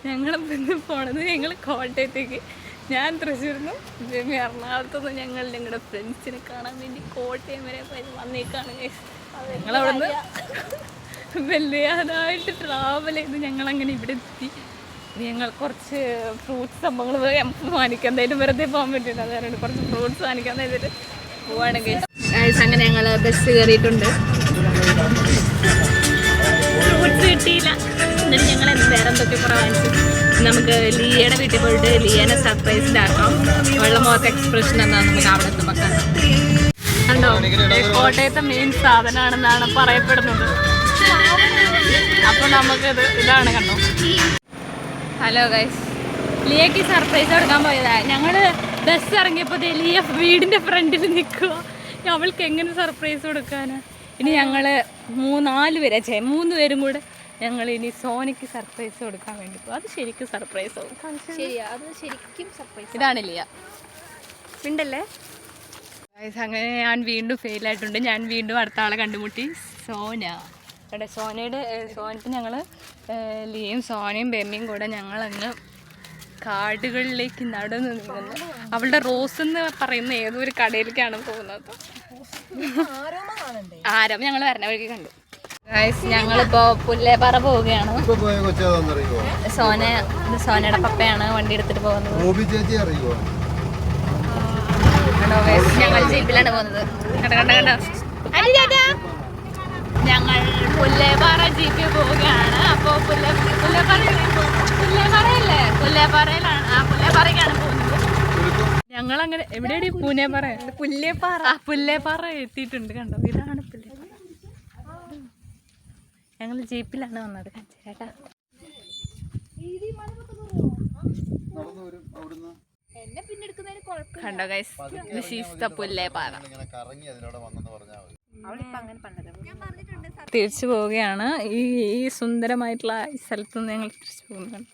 ഞങ്ങൾ പോണത് ഞങ്ങൾ കോട്ടയത്തേക്ക്. ഞാൻ തൃശ്ശൂരിൽ നിന്ന് എറണാകുളത്തുനിന്ന് ഞങ്ങളുടെ ഫ്രണ്ട്സിനെ കാണാൻ വേണ്ടി കോട്ടയം വരെ വന്നേക്കാണ്. ഞങ്ങളവിടുന്ന് വലുതായിട്ട് ട്രാവൽ ചെയ്ത് ഞങ്ങളങ്ങനെ ഇവിടെ എത്തി. ഞങ്ങൾ കുറച്ച് ഫ്രൂട്ട്സ് സംഭവങ്ങൾ വാങ്ങിക്കാൻ, എന്തായാലും വെറുതെ പോകാൻ പറ്റില്ല, അതുകൊണ്ട് കുറച്ച് ഫ്രൂട്ട്സ് വാങ്ങിക്കാൻ ചെയ്തിട്ട് പോവാണെങ്കിൽ അങ്ങനെ ഞങ്ങൾ ബസ് കയറിയിട്ടുണ്ട്. ഫ്രൂട്ട്സ് കിട്ടിയില്ല, എന്നിട്ട് ഞങ്ങൾ വേറെ എന്തൊക്കെ കുറേ വാങ്ങിച്ചു. നമുക്ക് ലിയയുടെ വീട്ടിൽ പോയിട്ട് ലിയനെ സർപ്രൈസ്ഡ് ആക്കാം. വെള്ളമുഖത്തെ എക്സ്പ്രഷൻ എന്താ നമുക്ക് അവിടെ എത്തുമ്പോൾ കാണാം. കണ്ടോ, കോട്ടയത്തെ മെയിൻ സാധനമാണെന്നാണ് പറയപ്പെടുന്നത്. അപ്പോൾ നമുക്കത് ഇതാണ്. കണ്ടോ, ഹലോ ഗൈസ്, ലിയക്ക് സർപ്രൈസ് കൊടുക്കാൻ പോയതാണ്. ഞങ്ങൾ ബസ് ഇറങ്ങിയപ്പോൾ ലിയ വീടിൻ്റെ ഫ്രണ്ടിൽ നിൽക്കുക. അവൾക്ക് എങ്ങനെ സർപ്രൈസ് കൊടുക്കാനാ? ഇനി ഞങ്ങൾ 3 പേരും കൂടെ ഞങ്ങൾ ഇനി സോനയ്ക്ക് സർപ്രൈസ് കൊടുക്കാൻ വേണ്ടി പോകും. അത് ശരിക്കും സർപ്രൈസ് ആവും. അത് ശരിക്കും സർപ്രൈസ്. ഇതാണ് ലിയ. ഉണ്ടല്ലേ? അങ്ങനെ ഞാൻ വീണ്ടും ഫെയിലായിട്ടുണ്ട്. ഞാൻ വീണ്ടും അടുത്ത ആളെ കണ്ടുമുട്ടി, സോന. അവിടെ സോനയ്ക്ക് ഞങ്ങൾ ലിയയും സോനയും ബെമ്മിയും കൂടെ ഞങ്ങളങ്ങ് കാടുകളിലേക്ക് നടന്നു നീങ്ങുന്നു. അവളുടെ റോസ് എന്ന് പറയുന്ന ഏതൊരു കടയിലേക്കാണ് പോകുന്നത്. ആരോ ഞങ്ങൾ വരണ വഴിക്ക് കണ്ടു. ഞങ്ങളിപ്പോ പുല്ലേപ്പാറ പോവുകയാണ്. സോനയുടെ പപ്പയാണ് വണ്ടി എടുത്തിട്ട് പോകുന്നത്. ഞങ്ങൾ ജീപ്പിലാണ് പോകുന്നത്. കണ്ടോ ഞങ്ങൾ പുല്ലേപ്പാറ ജീപ്പിൽ പോവുകയാണ്. അപ്പോൾ പുല്ലേപ്പാറയിലാണ്, ആ പുല്ലേപ്പാറയ്ക്കാണ് പോകുന്നത്. ഞങ്ങളങ്ങനെ എവിടെയാണ് പുല്ലേപ്പാറ എത്തിയിട്ടുണ്ട്. കണ്ടോ, ഇതാണ് പുല്ലേപ്പാറ. ഞങ്ങൾ ജീപ്പിലാണ് വന്നത്. ചേട്ടാ കണ്ടോ ഗൈസ്, ദിസ് ഈസ് ദ പുല്ലേപ്പാറ. തിരിച്ചു പോവുകയാണ്. ഈ സുന്ദരമായിട്ടുള്ള ഈ സ്ഥലത്ത് നിന്ന് ഞങ്ങൾ തിരിച്ചു പോകുന്നുണ്ട്.